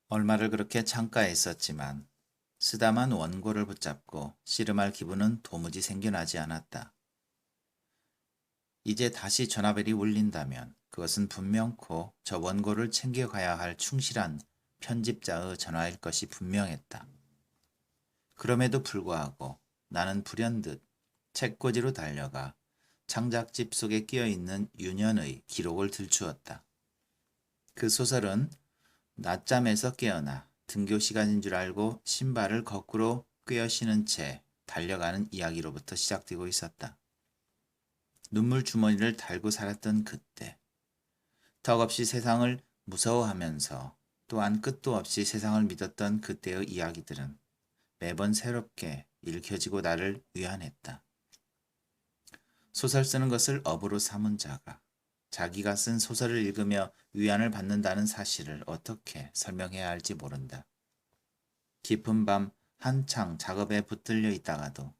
얼마를 그렇게 창가에 있었지만 쓰다만 원고를 붙잡고 씨름할 기분은 도무지 생겨나지 않았다. 이제 다시 전화벨이 울린다면 그것은 분명코 저 원고를 챙겨가야 할 충실한 편집자의 전화일 것이 분명했다. 그럼에도 불구하고 나는 불현듯 책꽂이로 달려가 창작집 속에 끼어있는 유년의 기록을 들추었다. 그 소설은 낮잠에서 깨어나 등교 시간인 줄 알고 신발을 거꾸로 꿰어 신은 채 달려가는 이야기로부터 시작되고 있었다. 눈물 주머니를 달고 살았던 그때, 턱없이 세상을 무서워하면서 또한 끝도 없이 세상을 믿었던 그때의 이야기들은 매번 새롭게 읽혀지고 나를 위안했다. 소설 쓰는 것을 업으로 삼은 자가 자기가 쓴 소설을 읽으며 위안을 받는다는 사실을 어떻게 설명해야 할지 모른다. 깊은 밤 한창 작업에 붙들려 있다가도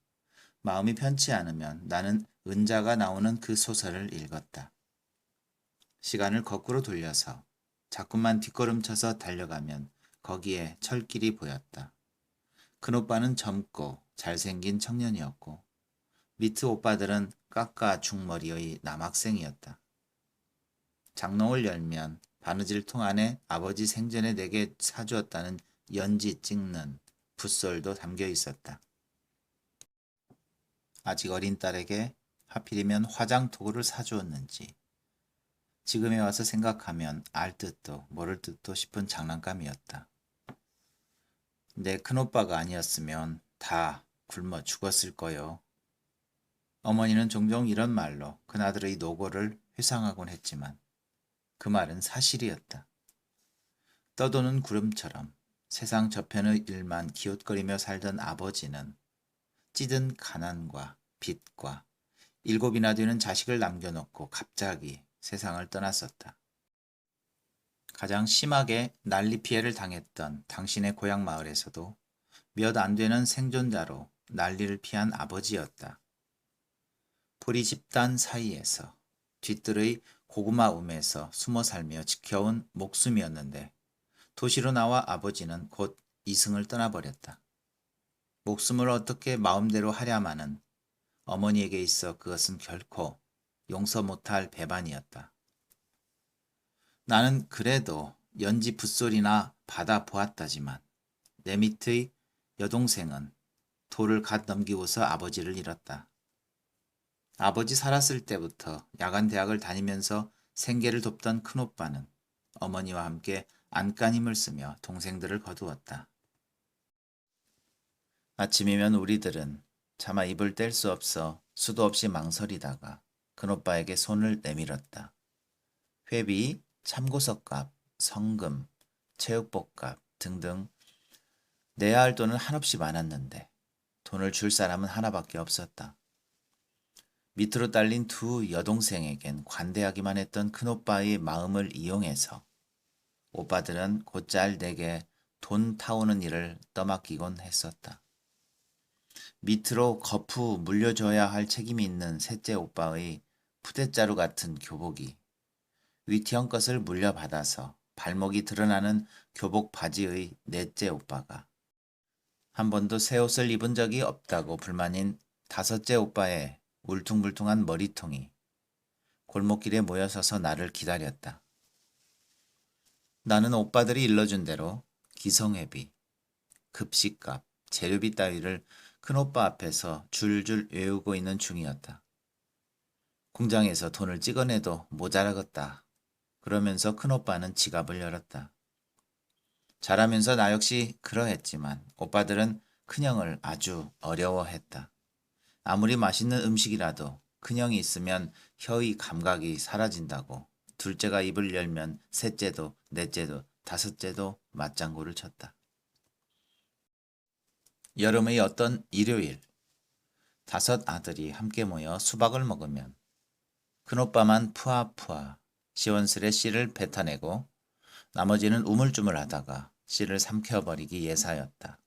마음이 편치 않으면 나는 은자가 나오는 그 소설을 읽었다. 시간을 거꾸로 돌려서 자꾸만 뒷걸음쳐서 달려가면 거기에 철길이 보였다. 큰오빠는 젊고 잘생긴 청년이었고 미트 오빠들은 깎아 중머리의 남학생이었다. 장롱을 열면 바느질통 안에 아버지 생전에 내게 사주었다는 연지 찍는 붓솔도 담겨 있었다. 아직 어린 딸에게 하필이면 화장도구를 사주었는지 지금에 와서 생각하면 알 듯도 모를 듯도 싶은 장난감이었다. 내 큰오빠가 아니었으면 다 굶어 죽었을 거요. 어머니는 종종 이런 말로 그나들의 노고를 회상하곤 했지만 그 말은 사실이었다. 떠도는 구름처럼 세상 저편의 일만 기웃거리며 살던 아버지는 찌든 가난과 빚과 7이나 되는 자식을 남겨놓고 갑자기 세상을 떠났었다. 가장 심하게 난리 피해를 당했던 당신의 고향 마을에서도 몇 안 되는 생존자로 난리를 피한 아버지였다. 포리 집단 사이에서 뒤뜰의 고구마 움에서 숨어 살며 지켜온 목숨이었는데 도시로 나와 아버지는 곧 이승을 떠나버렸다. 목숨을 어떻게 마음대로 하랴마는 어머니에게 있어 그것은 결코 용서 못할 배반이었다. 나는 그래도 연지 붓소리나 받아 보았다지만 내 밑의 여동생은 도를 갓 넘기고서 아버지를 잃었다. 아버지 살았을 때부터 야간 대학을 다니면서 생계를 돕던 큰오빠는 어머니와 함께 안간힘을 쓰며 동생들을 거두었다. 아침이면 우리들은 차마 입을 뗄 수 없어 수도 없이 망설이다가 큰오빠에게 손을 내밀었다. 회비, 참고서값, 성금, 체육복값 등등 내야 할 돈은 한없이 많았는데 돈을 줄 사람은 하나밖에 없었다. 밑으로 딸린 두 여동생에겐 관대하기만 했던 큰오빠의 마음을 이용해서 오빠들은 곧잘 내게 돈 타오는 일을 떠맡기곤 했었다. 밑으로 거푸 물려줘야 할 책임이 있는 셋째 오빠의 푸대자루 같은 교복이 위티형 것을 물려받아서 발목이 드러나는 교복 바지의 넷째 오빠가 한 번도 새 옷을 입은 적이 없다고 불만인 다섯째 오빠의 울퉁불퉁한 머리통이 골목길에 모여서서 나를 기다렸다. 나는 오빠들이 일러준 대로 기성회비, 급식값, 재료비 따위를 큰오빠 앞에서 줄줄 외우고 있는 중이었다. 공장에서 돈을 찍어내도 모자라겠다. 그러면서 큰오빠는 지갑을 열었다. 잘하면서 나 역시 그러했지만 오빠들은 큰형을 아주 어려워했다. 아무리 맛있는 음식이라도 큰형이 있으면 혀의 감각이 사라진다고 둘째가 입을 열면 셋째도 넷째도 다섯째도 맞장구를 쳤다. 여름의 어떤 일요일, 5 아들이 함께 모여 수박을 먹으면 큰오빠만 푸아푸아 시원스레 씨를 뱉어내고 나머지는 우물쭈물하다가 씨를 삼켜버리기 예사였다.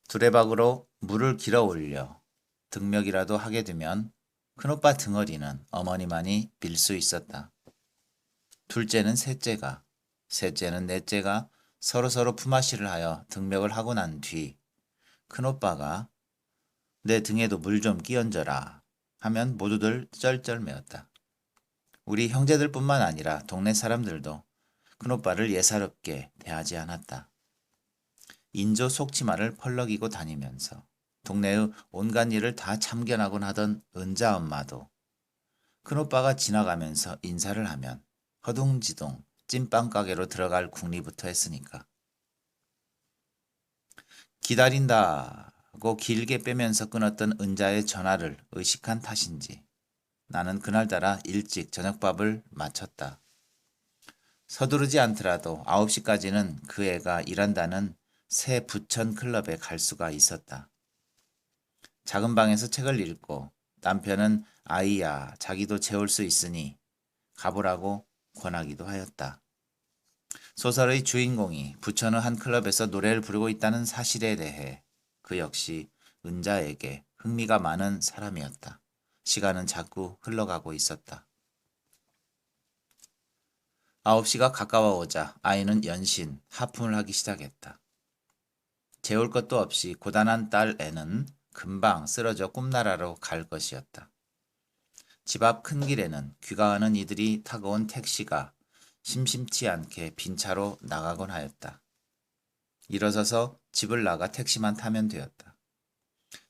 두레박으로 물을 길어 올려 등력이라도 하게 되면 큰오빠 등어리는 어머니만이 빌 수 있었다. 둘째는 셋째가, 셋째는 넷째가 서로서로 품앗이를 하여 등맥을 하고 난 뒤 큰오빠가 내 등에도 물 좀 끼얹어라 하면 모두들 쩔쩔매었다. 우리 형제들뿐만 아니라 동네 사람들도 큰오빠를 예사롭게 대하지 않았다. 인조 속치마를 펄럭이고 다니면서 동네의 온갖 일을 다 참견하곤 하던 은자 엄마도 큰오빠가 지나가면서 인사를 하면 허둥지둥 찐빵 가게로 들어갈 궁리부터 했으니까. 기다린다고 길게 빼면서 끊었던 은자의 전화를 의식한 탓인지 나는 그날따라 일찍 저녁밥을 마쳤다. 서두르지 않더라도 9시까지는 그 애가 일한다는 새 부천 클럽에 갈 수가 있었다. 작은 방에서 책을 읽고 남편은 아이야 자기도 재울 수 있으니 가보라고 권하기도 하였다. 소설의 주인공이 부천의 한 클럽에서 노래를 부르고 있다는 사실에 대해 그 역시 은자에게 흥미가 많은 사람이었다. 시간은 자꾸 흘러가고 있었다. 9시가 가까워오자 아이는 연신 하품을 하기 시작했다. 재울 것도 없이 고단한 딸 애는 금방 쓰러져 꿈나라로 갈 것이었다. 집 앞 큰 길에는 귀가하는 이들이 타고 온 택시가 심심치 않게 빈 차로 나가곤 하였다. 일어서서 집을 나가 택시만 타면 되었다.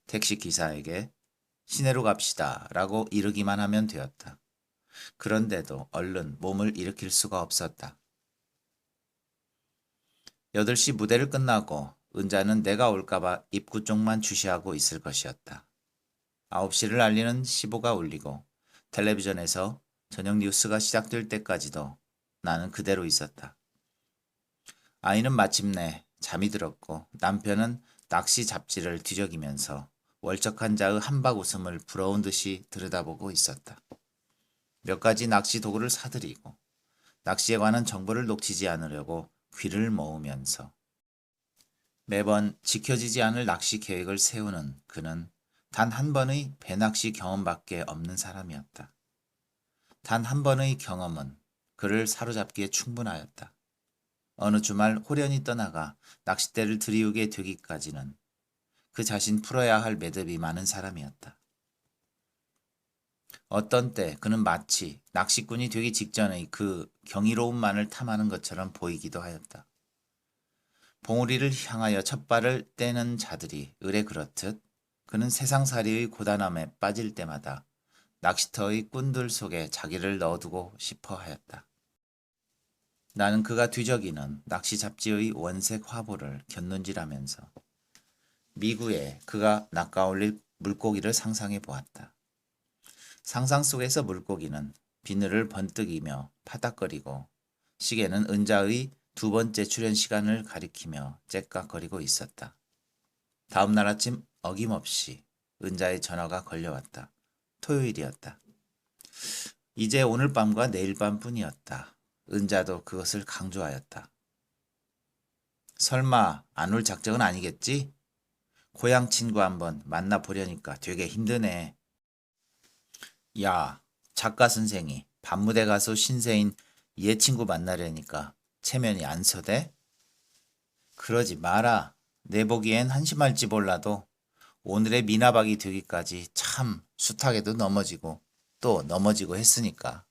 택시 기사에게 시내로 갑시다 라고 이르기만 하면 되었다. 그런데도 얼른 몸을 일으킬 수가 없었다. 8시 무대를 끝나고 은자는 내가 올까봐 입구 쪽만 주시하고 있을 것이었다. 9시를 알리는 시보가 울리고 텔레비전에서 저녁 뉴스가 시작될 때까지도 나는 그대로 있었다. 아이는 마침내 잠이 들었고 남편은 낚시 잡지를 뒤적이면서 월척한 자의 한박 웃음을 부러운 듯이 들여다보고 있었다. 몇 가지 낚시 도구를 사들이고 낚시에 관한 정보를 놓치지 않으려고 귀를 모으면서 매번 지켜지지 않을 낚시 계획을 세우는 그는 단 한 번의 배낚시 경험밖에 없는 사람이었다. 단 한 번의 경험은 그를 사로잡기에 충분하였다. 어느 주말 호련히 떠나가 낚싯대를 들이우게 되기까지는 그 자신 풀어야 할 매듭이 많은 사람이었다. 어떤 때 그는 마치 낚시꾼이 되기 직전의 그 경이로움만을 탐하는 것처럼 보이기도 하였다. 봉우리를 향하여 첫 발을 떼는 자들이 을에 그렇듯 그는 세상살이의 고단함에 빠질 때마다 낚시터의 꾼들 속에 자기를 넣어두고 싶어 하였다. 나는 그가 뒤적이는 낚시 잡지의 원색 화보를 곁눈질하면서 미구에 그가 낚아올릴 물고기를 상상해 보았다. 상상 속에서 물고기는 비늘을 번뜩이며 파닥거리고 시계는 은자의 2번째 출연 시간을 가리키며 째깍거리고 있었다. 다음 날 아침 어김없이 은자의 전화가 걸려왔다. 토요일이었다. 이제 오늘 밤과 내일 밤뿐이었다. 은자도 그것을 강조하였다. 설마 안 올 작정은 아니겠지? 고향 친구 한번 만나보려니까 되게 힘드네. 야, 작가 선생이 밤무대 가수 신세인 얘 친구 만나려니까 체면이 안 서대? 그러지 마라. 내 보기엔 한심할지 몰라도 오늘의 미나박이 되기까지 참 숱하게도 넘어지고 또 넘어지고 했으니까.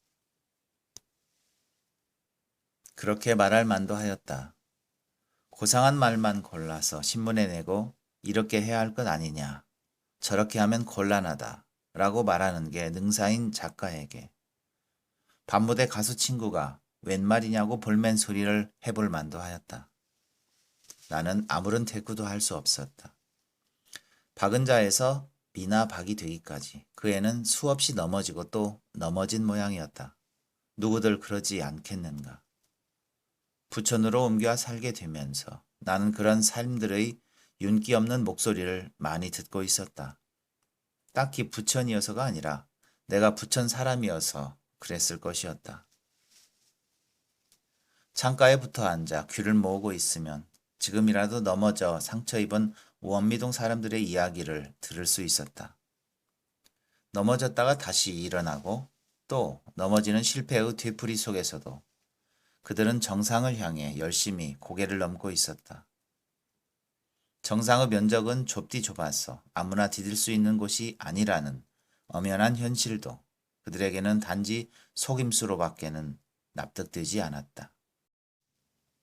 그렇게 말할 만도 하였다. 고상한 말만 골라서 신문에 내고 이렇게 해야 할 것 아니냐. 저렇게 하면 곤란하다. 라고 말하는 게 능사인 작가에게 밤무대 가수 친구가 웬 말이냐고 볼멘 소리를 해볼 만도 하였다. 나는 아무런 대꾸도 할 수 없었다. 박은자에서 미나 박이 되기까지 그 애는 수없이 넘어지고 또 넘어진 모양이었다. 누구들 그러지 않겠는가. 부천으로 옮겨 살게 되면서 나는 그런 삶들의 윤기 없는 목소리를 많이 듣고 있었다. 딱히 부천이어서가 아니라 내가 부천 사람이어서 그랬을 것이었다. 창가에 붙어 앉아 귀를 모으고 있으면 지금이라도 넘어져 상처 입은 원미동 사람들의 이야기를 들을 수 있었다. 넘어졌다가 다시 일어나고 또 넘어지는 실패의 뒤풀이 속에서도 그들은 정상을 향해 열심히 고개를 넘고 있었다. 정상의 면적은 좁디 좁아서 아무나 디딜 수 있는 곳이 아니라는 엄연한 현실도 그들에게는 단지 속임수로밖에는 납득되지 않았다.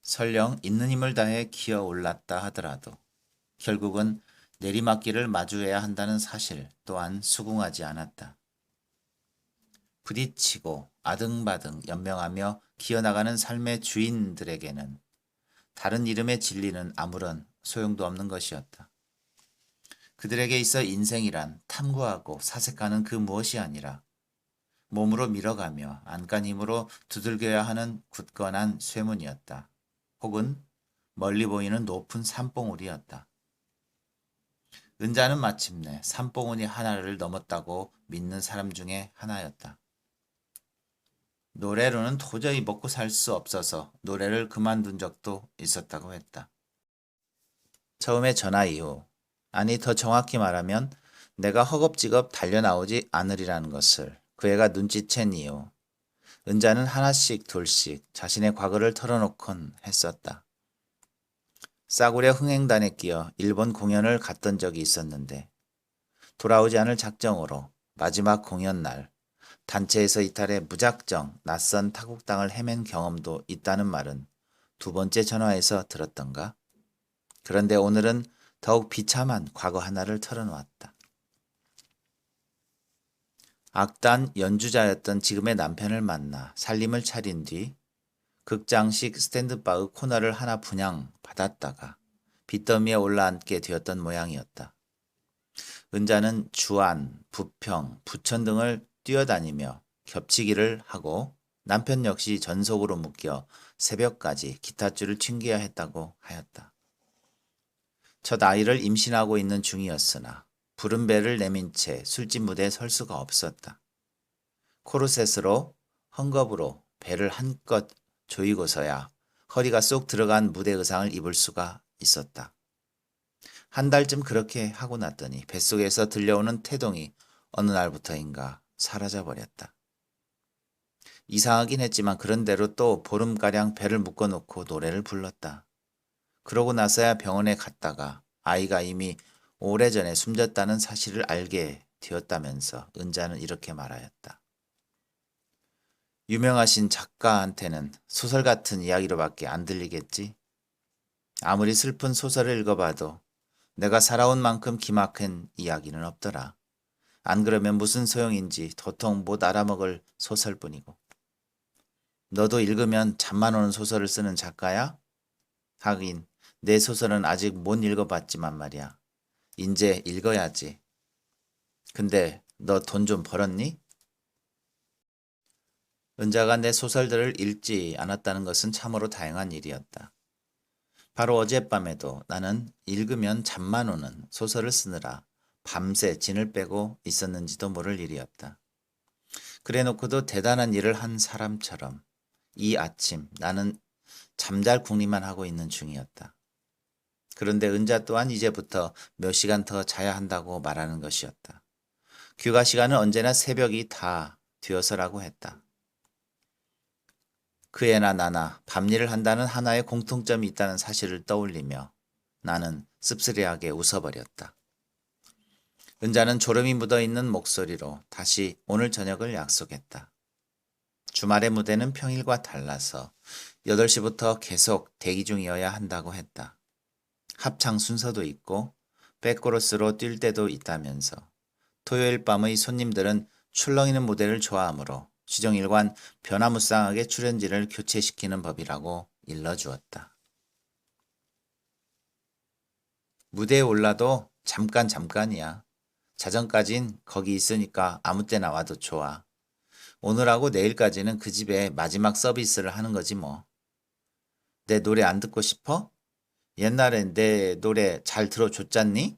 설령 있는 힘을 다해 기어 올랐다 하더라도 결국은 내리막길을 마주해야 한다는 사실 또한 수긍하지 않았다. 부딪히고 아등바등 연명하며 기어나가는 삶의 주인들에게는 다른 이름의 진리는 아무런 소용도 없는 것이었다. 그들에게 있어 인생이란 탐구하고 사색하는 그 무엇이 아니라 몸으로 밀어가며 안간 힘으로 두들겨야 하는 굳건한 쇠문이었다. 혹은 멀리 보이는 높은 산봉우리였다. 은자는 마침내 산봉우리 하나를 넘었다고 믿는 사람 중에 하나였다. 노래로는 도저히 먹고 살 수 없어서 노래를 그만둔 적도 있었다고 했다. 처음에 전화 이후, 아니 더 정확히 말하면 내가 허겁지겁 달려나오지 않으리라는 것을 그 애가 눈치챈 이유, 은자는 하나씩 둘씩 자신의 과거를 털어놓곤 했었다. 싸구려 흥행단에 끼어 일본 공연을 갔던 적이 있었는데 돌아오지 않을 작정으로 마지막 공연 날 단체에서 이탈해 무작정 낯선 타국 땅을 헤맨 경험도 있다는 말은 두 번째 전화에서 들었던가? 그런데 오늘은 더욱 비참한 과거 하나를 털어놓았다. 악단 연주자였던 지금의 남편을 만나 살림을 차린 뒤 극장식 스탠드바의 코너를 하나 분양 받았다가 빚더미에 올라앉게 되었던 모양이었다. 은자는 주안, 부평, 부천 등을 뛰어다니며 겹치기를 하고 남편 역시 전속으로 묶여 새벽까지 기타줄을 챙겨야 했다고 하였다. 첫 아이를 임신하고 있는 중이었으나 부른 배를 내민 채 술집 무대에 설 수가 없었다. 코르셋으로 헝겊으로 배를 한껏 조이고서야 허리가 쏙 들어간 무대 의상을 입을 수가 있었다. 한 달쯤 그렇게 하고 났더니 뱃속에서 들려오는 태동이 어느 날부터인가 사라져버렸다. 이상하긴 했지만 그런대로 또 보름가량 배를 묶어놓고 노래를 불렀다. 그러고 나서야 병원에 갔다가 아이가 이미 오래전에 숨졌다는 사실을 알게 되었다면서 은자는 이렇게 말하였다. 유명하신 작가한테는 소설 같은 이야기로밖에 안 들리겠지? 아무리 슬픈 소설을 읽어봐도 내가 살아온 만큼 기막힌 이야기는 없더라. 안 그러면 무슨 소용인지 도통 못 알아먹을 소설뿐이고. 너도 읽으면 잠만 오는 소설을 쓰는 작가야? 하긴 내 소설은 아직 못 읽어봤지만 말이야. 인제 읽어야지. 근데 너 돈 좀 벌었니? 은자가 내 소설들을 읽지 않았다는 것은 참으로 다행한 일이었다. 바로 어젯밤에도 나는 읽으면 잠만 오는 소설을 쓰느라 밤새 진을 빼고 있었는지도 모를 일이었다. 그래놓고도 대단한 일을 한 사람처럼 이 아침 나는 잠잘 궁리만 하고 있는 중이었다. 그런데 은자 또한 이제부터 몇 시간 더 자야 한다고 말하는 것이었다. 귀가 시간은 언제나 새벽이 다 되어서라고 했다. 그 애나 나나 밤일을 한다는 하나의 공통점이 있다는 사실을 떠올리며 나는 씁쓸해하게 웃어버렸다. 은자는 졸음이 묻어있는 목소리로 다시 오늘 저녁을 약속했다. 주말의 무대는 평일과 달라서 8시부터 계속 대기 중이어야 한다고 했다. 합창 순서도 있고 백코러스로 뛸 때도 있다면서 토요일 밤의 손님들은 출렁이는 무대를 좋아하므로 주정일관 변화무쌍하게 출연진을 교체시키는 법이라고 일러주었다. 무대에 올라도 잠깐이야. 자정까진 거기 있으니까 아무 때나 와도 좋아. 오늘하고 내일까지는 그 집에 마지막 서비스를 하는 거지 뭐. 내 노래 안 듣고 싶어? 옛날엔 내 노래 잘 들어줬잖니?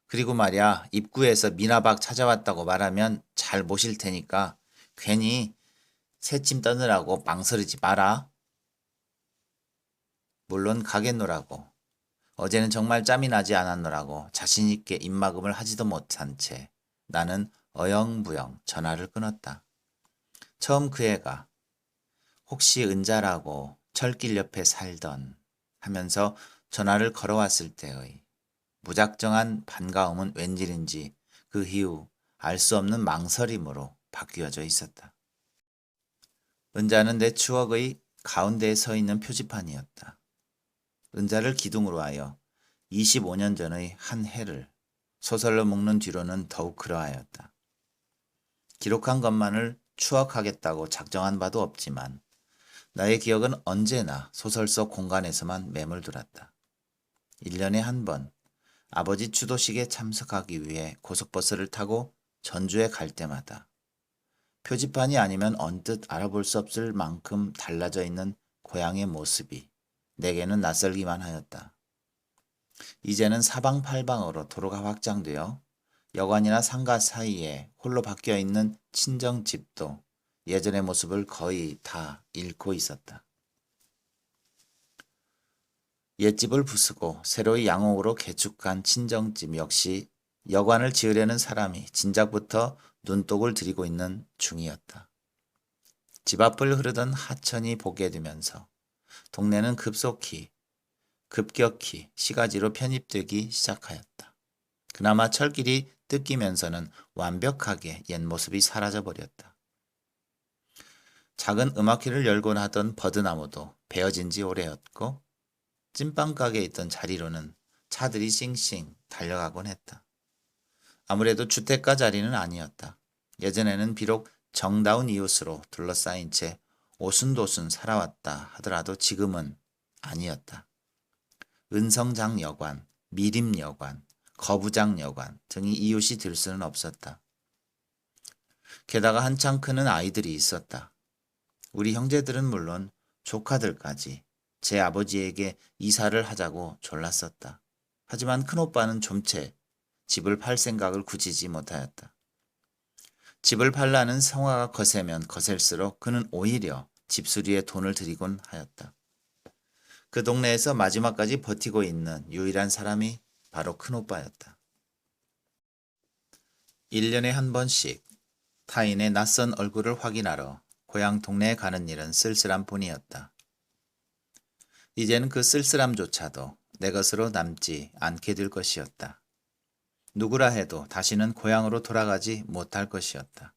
그리고 말이야, 입구에서 미나박 찾아왔다고 말하면 잘 모실 테니까 괜히 새침 떠느라고 망설이지 마라. 물론 가겠노라고. 어제는 정말 짬이 나지 않았노라고 자신있게 입막음을 하지도 못한 채 나는 어영부영 전화를 끊었다. 처음 그 애가 혹시 은자라고 철길 옆에 살던 하면서 전화를 걸어왔을 때의 무작정한 반가움은 웬일인지 그 이후 알 수 없는 망설임으로 바뀌어져 있었다. 은자는 내 추억의 가운데에 서 있는 표지판이었다. 은자를 기둥으로 하여 25년 전의 한 해를 소설로 묶는 뒤로는 더욱 그러하였다. 기록한 것만을 추억하겠다고 작정한 바도 없지만 나의 기억은 언제나 소설 속 공간에서만 매몰들었다. 1년에 한 번 아버지 추도식에 참석하기 위해 고속버스를 타고 전주에 갈 때마다 표지판이 아니면 언뜻 알아볼 수 없을 만큼 달라져 있는 고향의 모습이 내게는 낯설기만 하였다. 이제는 사방팔방으로 도로가 확장되어 여관이나 상가 사이에 홀로 바뀌어 있는 친정집도 예전의 모습을 거의 다 잃고 있었다. 옛집을 부수고 새로이 양옥으로 개축한 친정집 역시 여관을 지으려는 사람이 진작부터 눈독을 들이고 있는 중이었다. 집 앞을 흐르던 하천이 보게 되면서 동네는 급격히 시가지로 편입되기 시작하였다. 그나마 철길이 뜯기면서는 완벽하게 옛 모습이 사라져버렸다. 작은 음악회를 열곤 하던 버드나무도 베어진 지 오래였고 찐빵 가게에 있던 자리로는 차들이 싱싱 달려가곤 했다. 아무래도 주택가 자리는 아니었다. 예전에는 비록 정다운 이웃으로 둘러싸인 채 오순도순 살아왔다 하더라도 지금은 아니었다. 은성장 여관, 미림 여관, 거부장 여관 등이 이웃이 될 수는 없었다. 게다가 한창 크는 아이들이 있었다. 우리 형제들은 물론 조카들까지 제 아버지에게 이사를 하자고 졸랐었다. 하지만 큰오빠는 좀채 집을 팔 생각을 굳이지 못하였다. 집을 팔라는 성화가 거세면 거셀수록 그는 오히려 집수리에 돈을 들이곤 하였다. 그 동네에서 마지막까지 버티고 있는 유일한 사람이 바로 큰오빠였다. 1년에 한 번씩 타인의 낯선 얼굴을 확인하러 고향 동네에 가는 일은 쓸쓸한 뿐이었다. 이제는 그 쓸쓸함조차도 내 것으로 남지 않게 될 것이었다. 누구라 해도 다시는 고향으로 돌아가지 못할 것이었다.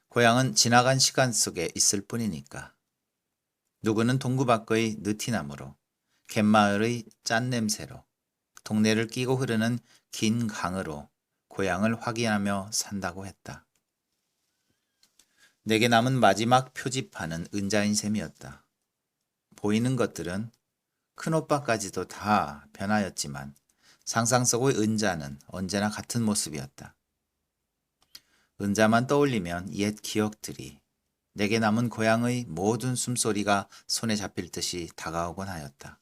고향은 지나간 시간 속에 있을 뿐이니까. 누구는 동구 밖의 느티나무로, 갯마을의 짠냄새로, 동네를 끼고 흐르는 긴 강으로 고향을 확인하며 산다고 했다. 내게 남은 마지막 표지판은 은자인 셈이었다. 보이는 것들은 큰오빠까지도 다 변하였지만 상상 속의 은자는 언제나 같은 모습이었다. 은자만 떠올리면 옛 기억들이 내게 남은 고향의 모든 숨소리가 손에 잡힐 듯이 다가오곤 하였다.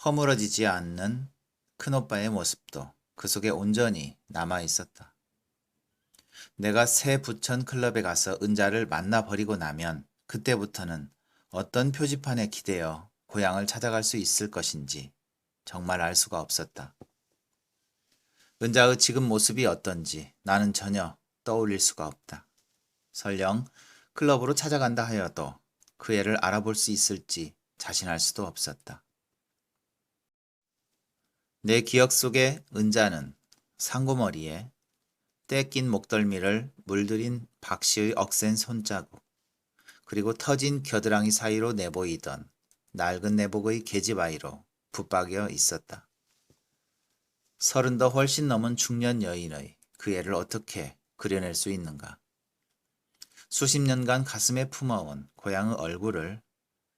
허물어지지 않는 큰오빠의 모습도 그 속에 온전히 남아 있었다. 내가 새 부천 클럽에 가서 은자를 만나버리고 나면 그때부터는 어떤 표지판에 기대어 고향을 찾아갈 수 있을 것인지 정말 알 수가 없었다. 은자의 지금 모습이 어떤지 나는 전혀 떠올릴 수가 없다. 설령 클럽으로 찾아간다 하여도 그 애를 알아볼 수 있을지 자신할 수도 없었다. 내 기억 속의 은자는 상고머리에 때 낀 목덜미를 물들인 박씨의 억센 손자국, 그리고 터진 겨드랑이 사이로 내보이던 낡은 내복의 계집아이로 붙박여 있었다. 30도 훨씬 넘은 중년 여인의 그 애를 어떻게 그려낼 수 있는가. 수십 년간 가슴에 품어온 고향의 얼굴을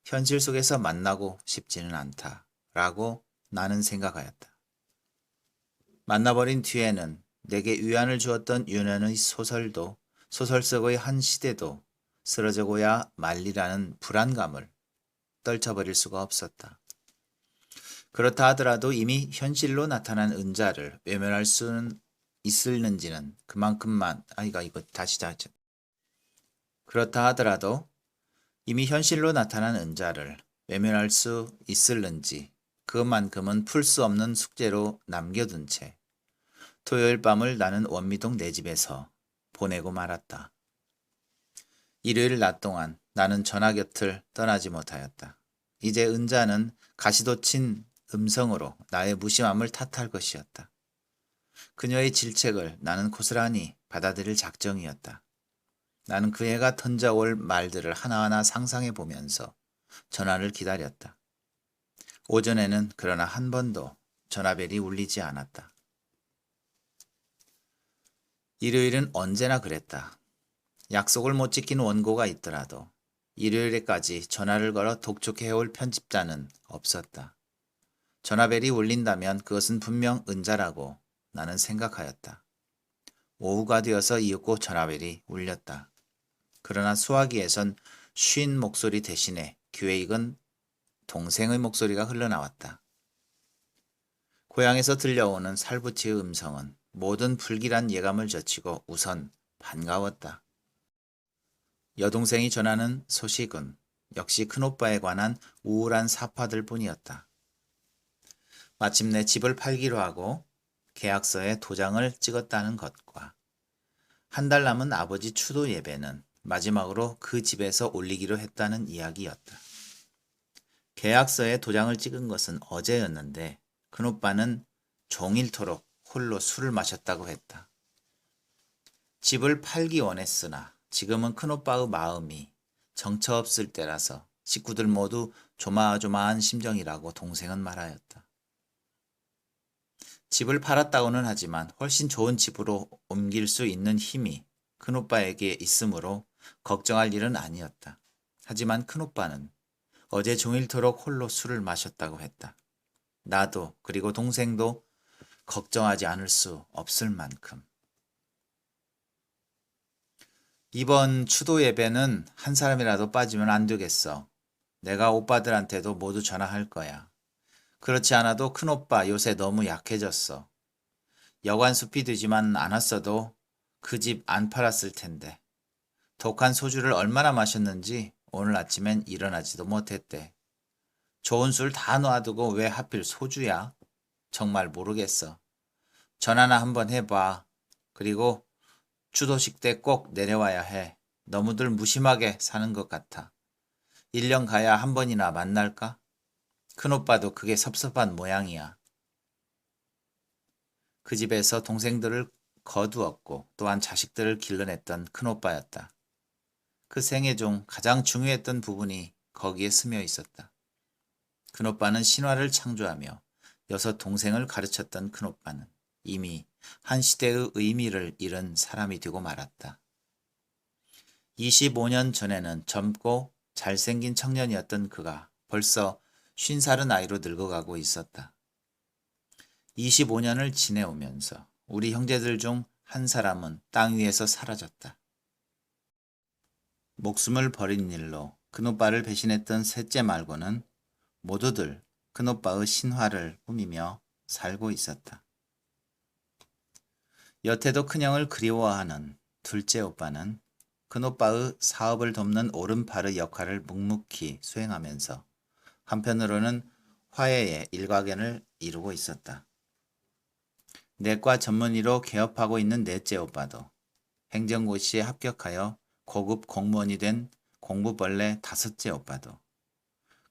현실 속에서 만나고 싶지는 않다라고 나는 생각하였다. 만나버린 뒤에는 내게 위안을 주었던 윤현의 소설도 소설 속의 한 시대도 쓰러져고야 말리라는 불안감을 떨쳐버릴 수가 없었다. 그렇다 하더라도 이미 현실로 나타난 은자를 외면할 수는 있을는지는 그만큼만 그렇다 하더라도 이미 현실로 나타난 은자를 외면할 수 있을는지 그만큼은 풀 수 없는 숙제로 남겨둔 채 토요일 밤을 나는 원미동 내 집에서 보내고 말았다. 일요일 낮 동안 나는 전화 곁을 떠나지 못하였다. 이제 은자는 가시돋친 음성으로 나의 무심함을 탓할 것이었다. 그녀의 질책을 나는 고스란히 받아들일 작정이었다. 나는 그 애가 던져올 말들을 하나하나 상상해 보면서 전화를 기다렸다. 오전에는 그러나 한 번도 전화벨이 울리지 않았다. 일요일은 언제나 그랬다. 약속을 못 지킨 원고가 있더라도 일요일에까지 전화를 걸어 독촉해올 편집자는 없었다. 전화벨이 울린다면 그것은 분명 은자라고 나는 생각하였다. 오후가 되어서 이윽고 전화벨이 울렸다. 그러나 수화기에선 쉰 목소리 대신에 귀에 익은 동생의 목소리가 흘러나왔다. 고향에서 들려오는 살부치의 음성은 모든 불길한 예감을 젖히고 우선 반가웠다. 여동생이 전하는 소식은 역시 큰오빠에 관한 우울한 사파들 뿐이었다. 마침내 집을 팔기로 하고 계약서에 도장을 찍었다는 것과 한 달 남은 아버지 추도 예배는 마지막으로 그 집에서 올리기로 했다는 이야기였다. 계약서에 도장을 찍은 것은 어제였는데 큰오빠는 종일토록 홀로 술을 마셨다고 했다. 집을 팔기 원했으나 지금은 큰오빠의 마음이 정처 없을 때라서 식구들 모두 조마조마한 심정이라고 동생은 말하였다. 집을 팔았다고는 하지만 훨씬 좋은 집으로 옮길 수 있는 힘이 큰오빠에게 있으므로 걱정할 일은 아니었다. 하지만 큰오빠는 어제 종일토록 홀로 술을 마셨다고 했다. 나도 그리고 동생도 걱정하지 않을 수 없을 만큼. 이번 추도 예배는 한 사람이라도 빠지면 안 되겠어. 내가 오빠들한테도 모두 전화할 거야. 그렇지 않아도 큰오빠 요새 너무 약해졌어. 여관숲이 되지만 않았어도 그 집 안 팔았을 텐데. 독한 소주를 얼마나 마셨는지 오늘 아침엔 일어나지도 못했대. 좋은 술 다 놔두고 왜 하필 소주야? 정말 모르겠어. 전화나 한번 해봐. 그리고 추도식 때 꼭 내려와야 해. 너무들 무심하게 사는 것 같아. 1년 가야 한 번이나 만날까? 큰오빠도 그게 섭섭한 모양이야. 그 집에서 동생들을 거두었고 또한 자식들을 길러냈던 큰오빠였다. 그 생애 중 가장 중요했던 부분이 거기에 스며 있었다. 큰오빠는 신화를 창조하며 6 동생을 가르쳤던 큰오빠는 이미 한 시대의 의미를 잃은 사람이 되고 말았다. 25년 전에는 젊고 잘생긴 청년이었던 그가 벌써 50살의 나이로 늙어가고 있었다. 25년을 지내오면서 우리 형제들 중 한 사람은 땅 위에서 사라졌다. 목숨을 버린 일로 큰오빠를 배신했던 셋째 말고는 모두들 큰오빠의 신화를 꾸미며 살고 있었다. 여태도 큰형을 그리워하는 둘째 오빠는 큰오빠의 사업을 돕는 오른팔의 역할을 묵묵히 수행하면서 한편으로는 화해의 일과견을 이루고 있었다. 내과 전문의로 개업하고 있는 넷째 오빠도 행정고시에 합격하여 고급 공무원이 된 공부벌레 5째 오빠도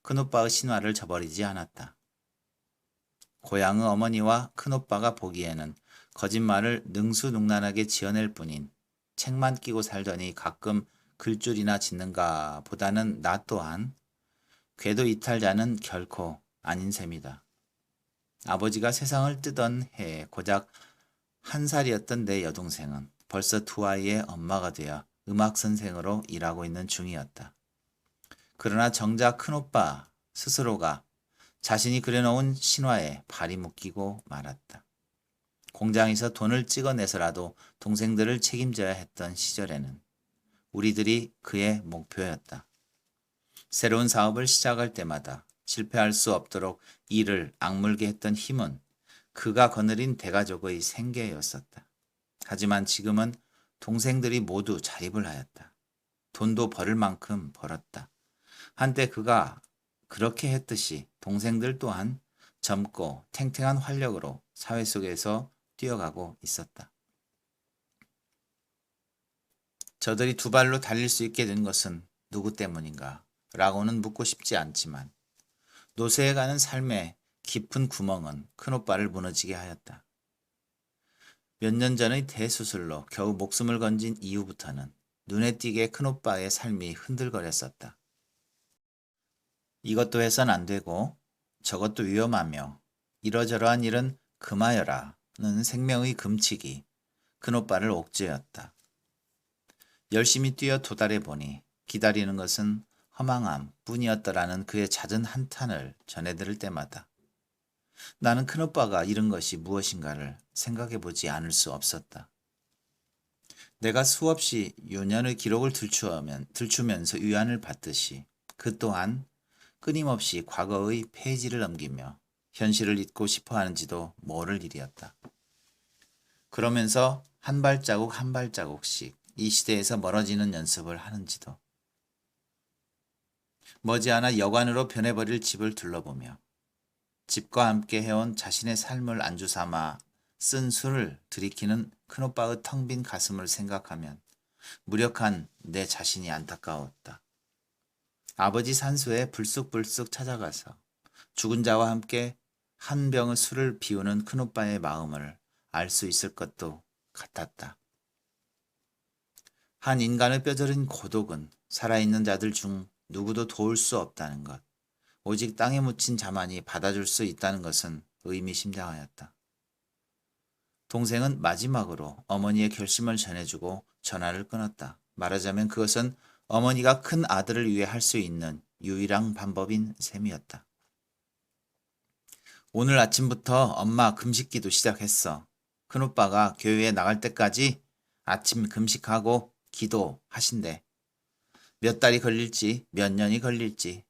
큰오빠의 신화를 저버리지 않았다. 고향의 어머니와 큰오빠가 보기에는 거짓말을 능수능란하게 지어낼 뿐인 책만 끼고 살더니 가끔 글줄이나 짓는가 보다는 나 또한 궤도 이탈자는 결코 아닌 셈이다. 아버지가 세상을 뜨던 해에 고작 1살이었던 내 여동생은 벌써 2아이의 엄마가 되어 음악선생으로 일하고 있는 중이었다. 그러나 정작 큰오빠 스스로가 자신이 그려놓은 신화에 발이 묶이고 말았다. 공장에서 돈을 찍어내서라도 동생들을 책임져야 했던 시절에는 우리들이 그의 목표였다. 새로운 사업을 시작할 때마다 실패할 수 없도록 이를 악물게 했던 힘은 그가 거느린 대가족의 생계였었다. 하지만 지금은 동생들이 모두 자립을 하였다. 돈도 벌을 만큼 벌었다. 한때 그가 그렇게 했듯이 동생들 또한 젊고 탱탱한 활력으로 사회 속에서 뛰어가고 있었다. 저들이 2발로 달릴 수 있게 된 것은 누구 때문인가? 라고는 묻고 싶지 않지만 노쇠해 가는 삶의 깊은 구멍은 큰오빠를 무너지게 하였다. 몇 년 전의 대수술로 겨우 목숨을 건진 이후부터는 눈에 띄게 큰오빠의 삶이 흔들거렸었다. 이것도 해선 안 되고 저것도 위험하며 이러저러한 일은 금하여라는 생명의 금칙이 큰오빠를 옥죄었다. 열심히 뛰어 도달해 보니 기다리는 것은 허망함 뿐이었더라는 그의 잦은 한탄을 전해 들을 때마다 나는 큰오빠가 잃은 것이 무엇인가를 생각해 보지 않을 수 없었다. 내가 수없이 요년의 기록을 들추면서 위안을 받듯이 그 또한 끊임없이 과거의 페이지를 넘기며 현실을 잊고 싶어 하는지도 모를 일이었다. 그러면서 한 발자국 한 발자국씩 이 시대에서 멀어지는 연습을 하는지도. 머지않아 여관으로 변해버릴 집을 둘러보며 집과 함께 해온 자신의 삶을 안주 삼아 쓴 술을 들이키는 큰오빠의 텅 빈 가슴을 생각하면 무력한 내 자신이 안타까웠다. 아버지 산소에 불쑥불쑥 찾아가서 죽은 자와 함께 한 병의 술을 비우는 큰오빠의 마음을 알 수 있을 것도 같았다. 한 인간의 뼈저린 고독은 살아있는 자들 중 누구도 도울 수 없다는 것, 오직 땅에 묻힌 자만이 받아줄 수 있다는 것은 의미심장하였다. 동생은 마지막으로 어머니의 결심을 전해주고 전화를 끊었다. 말하자면 그것은 어머니가 큰 아들을 위해 할 수 있는 유일한 방법인 셈이었다. 오늘 아침부터 엄마 금식기도 시작했어. 큰오빠가 교회에 나갈 때까지 아침 금식하고 기도하신대. 몇 달이 걸릴지 몇 년이 걸릴지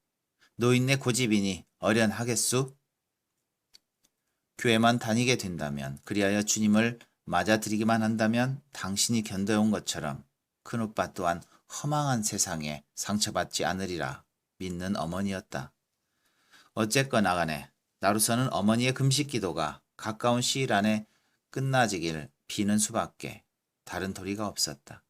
노인네 고집이니 어련하겠수? 교회만 다니게 된다면 그리하여 주님을 맞아들이기만 한다면 당신이 견뎌온 것처럼 큰오빠 또한 허망한 세상에 상처받지 않으리라 믿는 어머니였다. 어쨌거나 간에 나로서는 어머니의 금식 기도가 가까운 시일 안에 끝나지길 비는 수밖에 다른 도리가 없었다.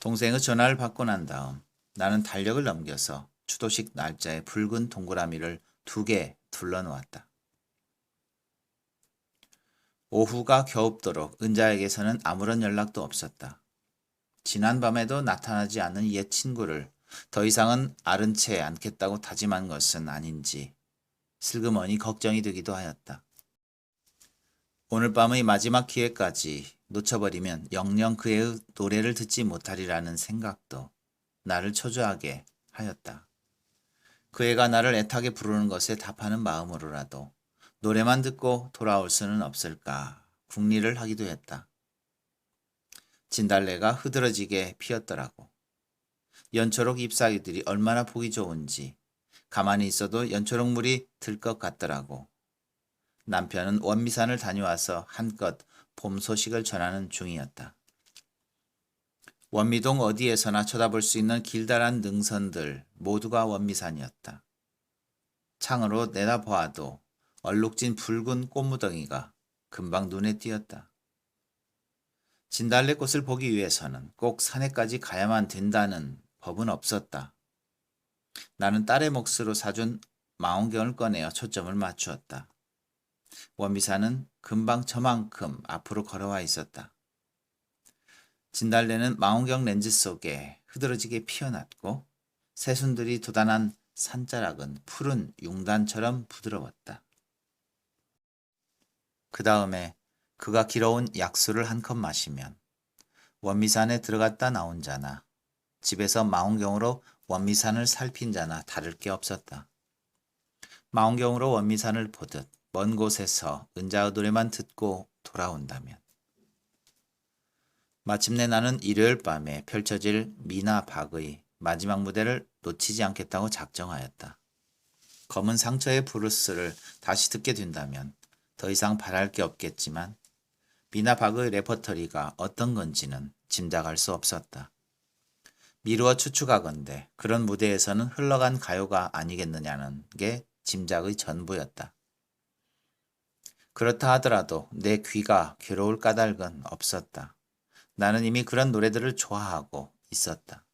동생의 전화를 받고 난 다음 나는 달력을 넘겨서 추도식 날짜에 붉은 동그라미를 2개 둘러놓았다. 오후가 겨웁도록 은자에게서는 아무런 연락도 없었다. 지난밤에도 나타나지 않은 옛 친구를 더 이상은 아른 채 않겠다고 다짐한 것은 아닌지 슬그머니 걱정이 되기도 하였다. 오늘 밤의 마지막 기회까지 놓쳐버리면 영영 그의 노래를 듣지 못하리라는 생각도 나를 초조하게 하였다. 그 애가 나를 애타게 부르는 것에 답하는 마음으로라도 노래만 듣고 돌아올 수는 없을까 궁리를 하기도 했다. 진달래가 흐드러지게 피었더라고. 연초록 잎사귀들이 얼마나 보기 좋은지 가만히 있어도 연초록물이 들 것 같더라고. 남편은 원미산을 다녀와서 한껏 봄 소식을 전하는 중이었다. 원미동 어디에서나 쳐다볼 수 있는 길다란 능선들 모두가 원미산이었다. 창으로 내다보아도 얼룩진 붉은 꽃무덩이가 금방 눈에 띄었다. 진달래꽃을 보기 위해서는 꼭 산에까지 가야만 된다는 법은 없었다. 나는 딸의 몫으로 사준 망원경을 꺼내어 초점을 맞추었다. 원미산은 금방 저만큼 앞으로 걸어와 있었다. 진달래는 망원경 렌즈 속에 흐드러지게 피어났고 새순들이 돋아난 산자락은 푸른 융단처럼 부드러웠다. 그 다음에 그가 길어온 약수를 한 컵 마시면 원미산에 들어갔다 나온 자나 집에서 망원경으로 원미산을 살핀 자나 다를 게 없었다. 망원경으로 원미산을 보듯 먼 곳에서 은자의 노래만 듣고 돌아온다면 마침내 나는 일요일 밤에 펼쳐질 미나 박의 마지막 무대를 놓치지 않겠다고 작정하였다. 검은 상처의 브루스를 다시 듣게 된다면 더 이상 바랄 게 없겠지만 미나 박의 레퍼토리가 어떤 건지는 짐작할 수 없었다. 미루어 추측하건대 그런 무대에서는 흘러간 가요가 아니겠느냐는 게 짐작의 전부였다. 그렇다 하더라도 내 귀가 괴로울 까닭은 없었다. 나는 이미 그런 노래들을 좋아하고 있었다.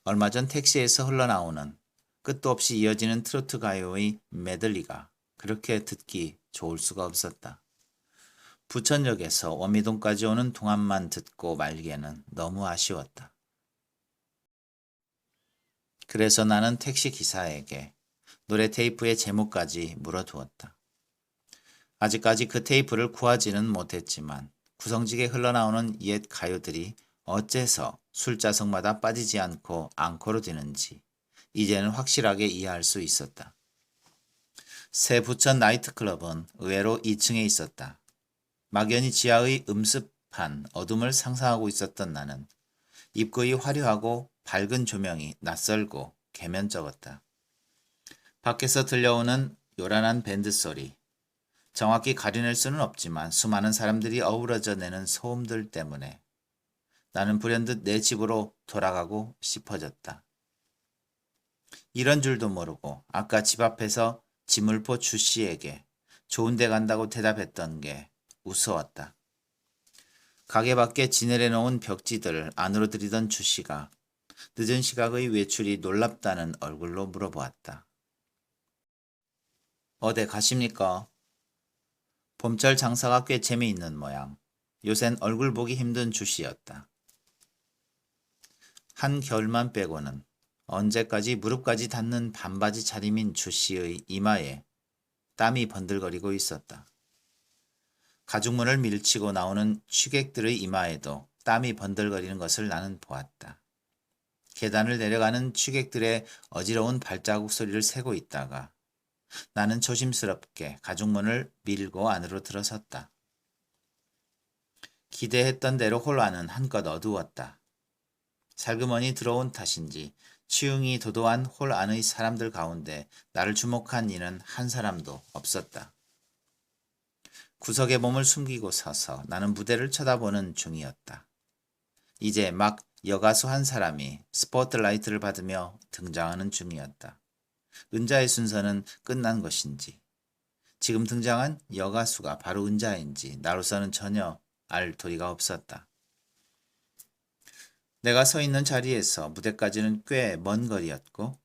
얼마 전 택시에서 흘러나오는 끝도 없이 이어지는 트로트 가요의 메들리가 그렇게 듣기 좋을 수가 없었다. 부천역에서 월미동까지 오는 동안만 듣고 말기에는 너무 아쉬웠다. 그래서 나는 택시 기사에게 노래 테이프의 제목까지 물어두었다. 아직까지 그 테이프를 구하지는 못했지만 구성지게 흘러나오는 옛 가요들이 어째서 술자석마다 빠지지 않고 앙코로 되는지 이제는 확실하게 이해할 수 있었다. 새 부천 나이트클럽은 의외로 2층에 있었다. 막연히 지하의 음습한 어둠을 상상하고 있었던 나는 입구의 화려하고 밝은 조명이 낯설고 개면쩍었다. 밖에서 들려오는 요란한 밴드 소리, 정확히 가려낼 수는 없지만 수많은 사람들이 어우러져 내는 소음들 때문에 나는 불현듯 내 집으로 돌아가고 싶어졌다. 이런 줄도 모르고 아까 집 앞에서 지물포 주씨에게 좋은 데 간다고 대답했던 게 우스웠다. 가게 밖에 지내려 놓은 벽지들을 안으로 들이던 주씨가 늦은 시각의 외출이 놀랍다는 얼굴로 물어보았다. 어디 가십니까? 봄철 장사가 꽤 재미있는 모양. 요샌 얼굴 보기 힘든 주씨였다. 한겨울만 빼고는 언제까지 무릎까지 닿는 반바지 차림인 주씨의 이마에 땀이 번들거리고 있었다. 가죽문을 밀치고 나오는 취객들의 이마에도 땀이 번들거리는 것을 나는 보았다. 계단을 내려가는 취객들의 어지러운 발자국 소리를 세고 있다가 나는 조심스럽게 가죽문을 밀고 안으로 들어섰다. 기대했던 대로 홀 안은 한껏 어두웠다. 살그머니 들어온 탓인지 치웅이 도도한 홀 안의 사람들 가운데 나를 주목한 이는 한 사람도 없었다. 구석에 몸을 숨기고 서서 나는 무대를 쳐다보는 중이었다. 이제 막 여가수 한 사람이 스포트라이트를 받으며 등장하는 중이었다. 은자의 순서는 끝난 것인지 지금 등장한 여가수가 바로 은자인지 나로서는 전혀 알 도리가 없었다. 내가 서 있는 자리에서 무대까지는 꽤 먼 거리였고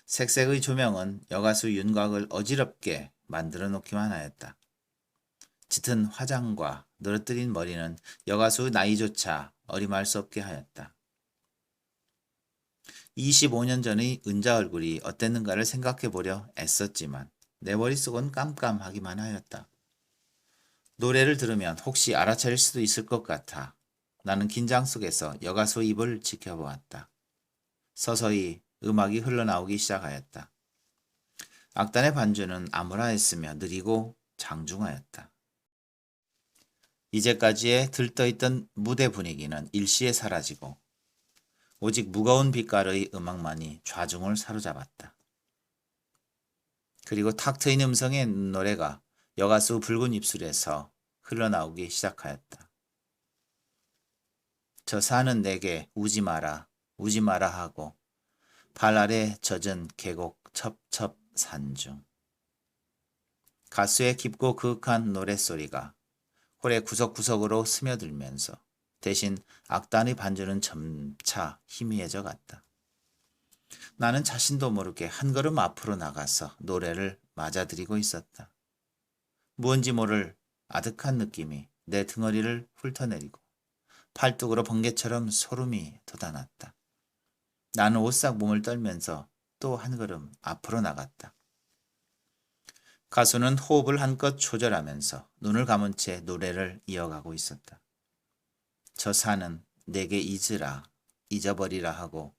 색색의 조명은 여가수 윤곽을 어지럽게 만들어 놓기만 하였다. 짙은 화장과 늘어뜨린 머리는 여가수 나이조차 어림할 수 없게 하였다. 25년 전의 은자 얼굴이 어땠는가를 생각해보려 애썼지만 내 머릿속은 깜깜하기만 하였다. 노래를 들으면 혹시 알아차릴 수도 있을 것 같아 나는 긴장 속에서 여가수 입을 지켜보았다. 서서히 음악이 흘러나오기 시작하였다. 악단의 반주는 암울하였으며 느리고 장중하였다. 이제까지의 들떠있던 무대 분위기는 일시에 사라지고 오직 무거운 빛깔의 음악만이 좌중을 사로잡았다. 그리고 탁 트인 음성의 노래가 여가수 붉은 입술에서 흘러나오기 시작하였다. 저 산은 내게 우지 마라 하고 발 아래 젖은 계곡 첩첩 산중. 가수의 깊고 그윽한 노랫소리가 홀의 구석구석으로 스며들면서 대신 악단의 반주는 점차 희미해져 갔다. 나는 자신도 모르게 한 걸음 앞으로 나가서 노래를 맞아들이고 있었다. 무언지 모를 아득한 느낌이 내 등허리를 훑어내리고 팔뚝으로 번개처럼 소름이 돋아났다. 나는 오싹 몸을 떨면서 또 한 걸음 앞으로 나갔다. 가수는 호흡을 한껏 조절하면서 눈을 감은 채 노래를 이어가고 있었다. 저 산은 내게 잊어버리라 하고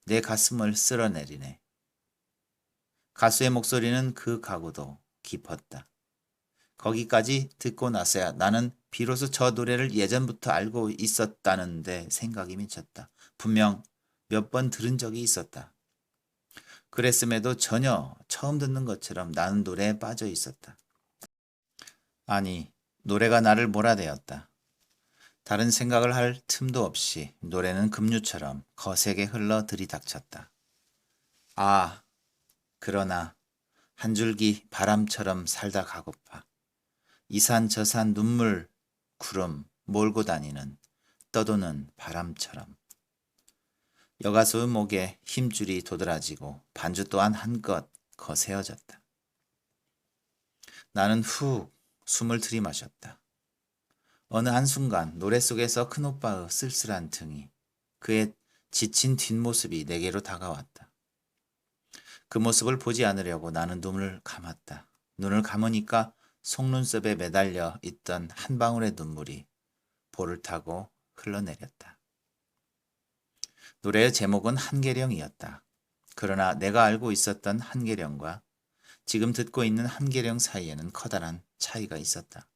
내 가슴을 쓸어내리네. 가수의 목소리는 그 각오도 깊었다. 거기까지 듣고 나서야 나는 비로소 저 노래를 예전부터 알고 있었다는데 생각이 미쳤다. 분명 몇 번 들은 적이 있었다. 그랬음에도 전혀 처음 듣는 것처럼 나는 노래에 빠져 있었다. 아니, 노래가 나를 몰아대었다. 다른 생각을 할 틈도 없이 노래는 급류처럼 거세게 흘러 들이닥쳤다. 아, 그러나 한 줄기 바람처럼 살다 가고파. 이 산 저 산 눈물, 구름 몰고 다니는 떠도는 바람처럼. 여가수의 목에 힘줄이 도드라지고 반주 또한 한껏 거세어졌다. 나는 훅 숨을 들이마셨다. 어느 한순간 노래 속에서 큰오빠의 쓸쓸한 등이, 그의 지친 뒷모습이 내게로 다가왔다. 그 모습을 보지 않으려고 나는 눈을 감았다. 눈을 감으니까 속눈썹에 매달려 있던 한 방울의 눈물이 볼을 타고 흘러내렸다. 노래의 제목은 한계령이었다. 그러나 내가 알고 있었던 한계령과 지금 듣고 있는 한계령 사이에는 커다란 차이가 있었다.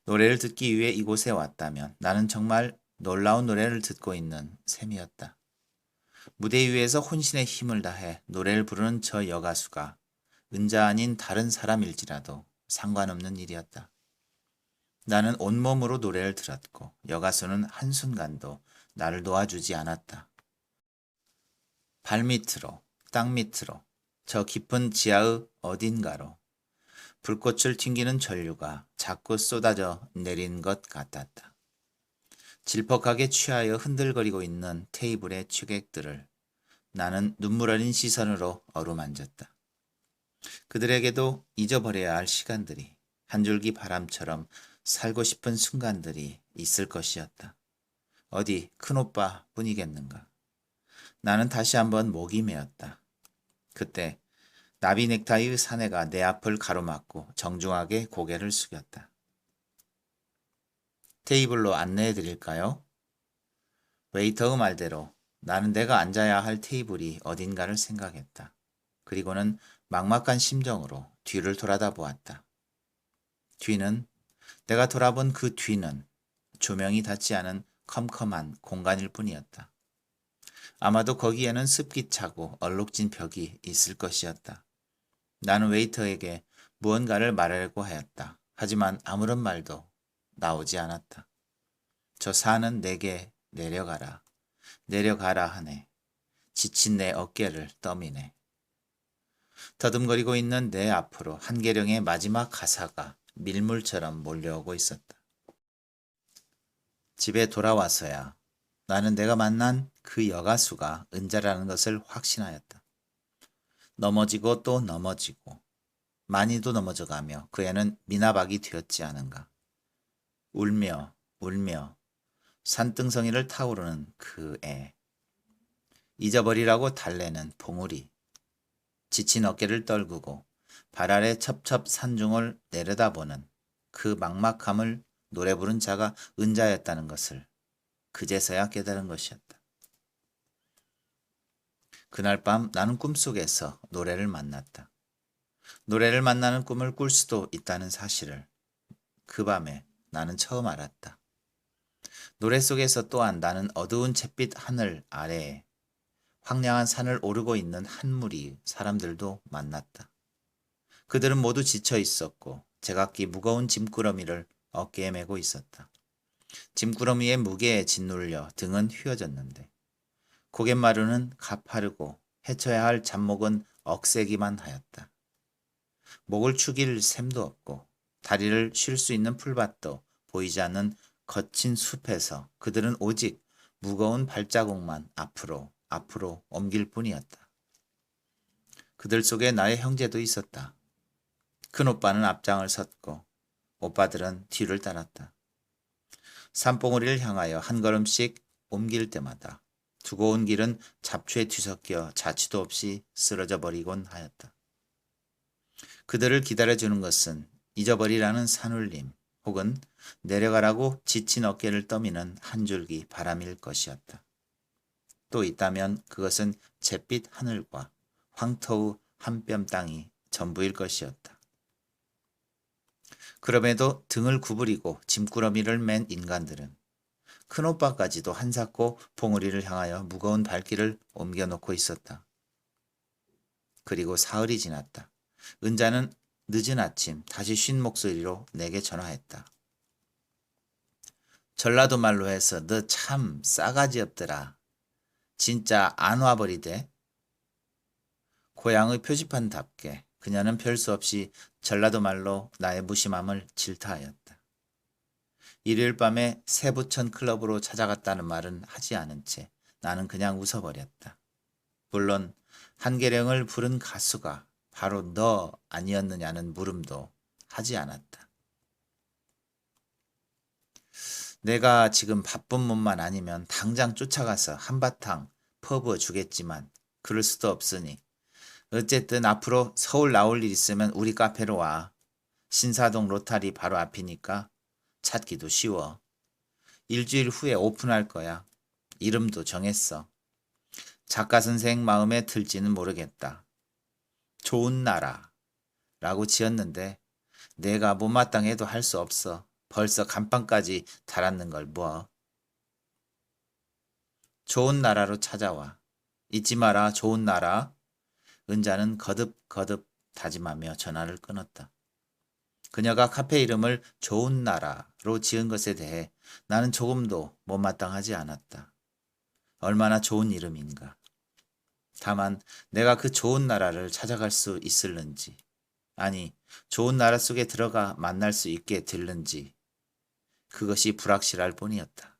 노래를 듣기 위해 이곳에 왔다면 나는 정말 놀라운 노래를 듣고 있는 셈이었다. 무대 위에서 혼신의 힘을 다해 노래를 부르는 저 여가수가 은자 아닌 다른 사람일지라도 상관없는 일이었다. 나는 온몸으로 노래를 들었고 여가수는 한순간도 나를 놓아주지 않았다. 발밑으로, 땅 밑으로, 저 깊은 지하의 어딘가로 불꽃을 튕기는 전류가 자꾸 쏟아져 내린 것 같았다. 질퍽하게 취하여 흔들거리고 있는 테이블의 취객들을 나는 눈물 어린 시선으로 어루만졌다. 그들에게도 잊어버려야 할 시간들이, 한 줄기 바람처럼 살고 싶은 순간들이 있을 것이었다. 어디 큰오빠 뿐이겠는가. 나는 다시 한번 목이 메었다. 그때 나비 넥타이의 사내가 내 앞을 가로막고 정중하게 고개를 숙였다. 테이블로 안내해 드릴까요? 웨이터의 말대로 나는 내가 앉아야 할 테이블이 어딘가를 생각했다. 그리고는 막막한 심정으로 뒤를 돌아다 보았다. 뒤는, 내가 돌아본 그 뒤는 조명이 닿지 않은 컴컴한 공간일 뿐이었다. 아마도 거기에는 습기 차고 얼룩진 벽이 있을 것이었다. 나는 웨이터에게 무언가를 말하려고 하였다. 하지만 아무런 말도 나오지 않았다. 저 산은 내게 내려가라, 내려가라 하네. 지친 내 어깨를 떠미네. 더듬거리고 있는 내 앞으로 한계령의 마지막 가사가 밀물처럼 몰려오고 있었다. 집에 돌아와서야 나는 내가 만난 그 여가수가 은자라는 것을 확신하였다. 넘어지고 또 넘어지고 많이도 넘어져가며 그 애는 미나박이 되었지 않은가. 울며 울며 산등성이를 타오르는 그 애. 잊어버리라고 달래는 봉우리. 지친 어깨를 떨구고 발 아래 첩첩 산중을 내려다보는 그 막막함을 노래 부른 자가 은자였다는 것을 그제서야 깨달은 것이었다. 그날 밤 나는 꿈속에서 노래를 만났다. 노래를 만나는 꿈을 꿀 수도 있다는 사실을 그 밤에 나는 처음 알았다. 노래 속에서 또한 나는 어두운 잿빛 하늘 아래에 황량한 산을 오르고 있는 한 무리 사람들도 만났다. 그들은 모두 지쳐 있었고 제각기 무거운 짐꾸러미를 어깨에 메고 있었다. 짐꾸러미의 무게에 짓눌려 등은 휘어졌는데 고갯마루는 가파르고 헤쳐야 할 잡목은 억세기만 하였다. 목을 축일 셈도 없고 다리를 쉴 수 있는 풀밭도 보이지 않는 거친 숲에서 그들은 오직 무거운 발자국만 앞으로 옮길 뿐이었다. 그들 속에 나의 형제도 있었다. 큰오빠는 앞장을 섰고 오빠들은 뒤를 따랐다. 산봉우리를 향하여 한 걸음씩 옮길 때마다 두고 온 길은 잡초에 뒤섞여 자취도 없이 쓰러져 버리곤 하였다. 그들을 기다려주는 것은 잊어버리라는 산울림 혹은 내려가라고 지친 어깨를 떠미는 한 줄기 바람일 것이었다. 또 있다면 그것은 잿빛 하늘과 황토의 한 뼘 땅이 전부일 것이었다. 그럼에도 등을 구부리고 짐꾸러미를 맨 인간들은 큰오빠까지도 한사코 봉우리를 향하여 무거운 발길을 옮겨놓고 있었다. 그리고 사흘이 지났다. 은자는 늦은 아침 다시 쉰 목소리로 내게 전화했다. 전라도 말로 해서 너 참 싸가지 없더라. 진짜 안 와버리대. 고향의 표지판답게 그녀는 별 수 없이 전라도 말로 나의 무심함을 질타하였다. 일요일 밤에 세부천 클럽으로 찾아갔다는 말은 하지 않은 채 나는 그냥 웃어버렸다. 물론 한계령을 부른 가수가 바로 너 아니었느냐는 물음도 하지 않았다. 내가 지금 바쁜 몸만 아니면 당장 쫓아가서 한바탕 퍼부어 주겠지만 그럴 수도 없으니 어쨌든 앞으로 서울 나올 일 있으면 우리 카페로 와. 신사동 로타리 바로 앞이니까 찾기도 쉬워. 일주일 후에 오픈할 거야. 이름도 정했어. 작가 선생 마음에 들지는 모르겠다. 좋은 나라라고 지었는데 내가 못마땅해도 할 수 없어. 벌써 간판까지 달았는 걸 뭐. 좋은 나라로 찾아와. 잊지 마라, 좋은 나라. 은자는 거듭거듭 다짐하며 전화를 끊었다. 그녀가 카페 이름을 좋은 나라로 지은 것에 대해 나는 조금도 못마땅하지 않았다. 얼마나 좋은 이름인가. 다만 내가 그 좋은 나라를 찾아갈 수 있을는지, 아니 좋은 나라 속에 들어가 만날 수 있게 될는지 그것이 불확실할 뿐이었다.